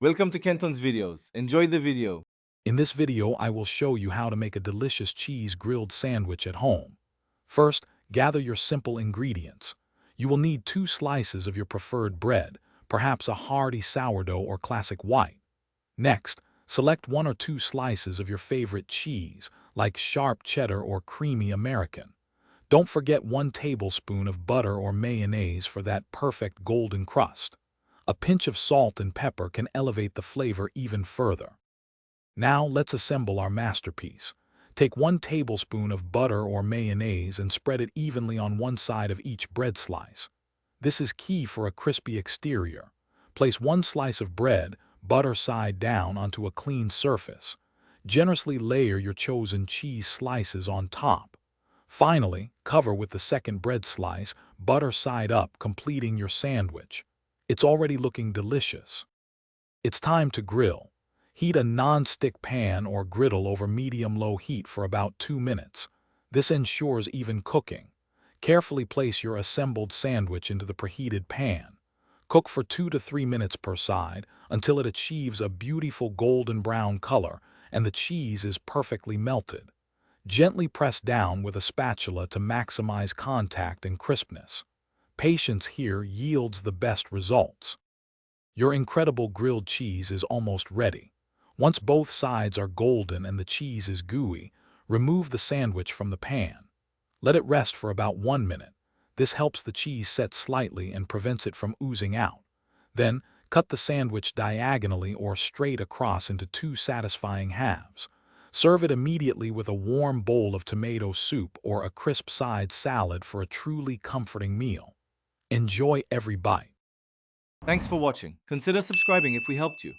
Welcome to Kenton's videos. Enjoy the video. In this video, I will show you how to make a delicious cheese grilled sandwich at home. First, gather your simple ingredients. You will need 2 slices of your preferred bread, perhaps a hearty sourdough or classic white. Next, select 1 or 2 slices of your favorite cheese, like sharp cheddar or creamy American. Don't forget 1 tablespoon of butter or mayonnaise for that perfect golden crust. A pinch of salt and pepper can elevate the flavor even further. Now let's assemble our masterpiece. Take 1 tablespoon of butter or mayonnaise and spread it evenly on one side of each bread slice. This is key for a crispy exterior. Place 1 slice of bread, butter side down, onto a clean surface. Generously layer your chosen cheese slices on top. Finally, cover with the second bread slice, butter side up, completing your sandwich. It's already looking delicious. It's time to grill. Heat a non-stick pan or griddle over medium-low heat for about 2 minutes. This ensures even cooking. Carefully place your assembled sandwich into the preheated pan. Cook for 2 to 3 minutes per side until it achieves a beautiful golden brown color and the cheese is perfectly melted. Gently press down with a spatula to maximize contact and crispness. Patience here yields the best results. Your incredible grilled cheese is almost ready. Once both sides are golden and the cheese is gooey, remove the sandwich from the pan. Let it rest for about 1 minute. This helps the cheese set slightly and prevents it from oozing out. Then, cut the sandwich diagonally or straight across into 2 satisfying halves. Serve it immediately with a warm bowl of tomato soup or a crisp side salad for a truly comforting meal. Enjoy every bite. Thanks for watching. Consider subscribing if we helped you.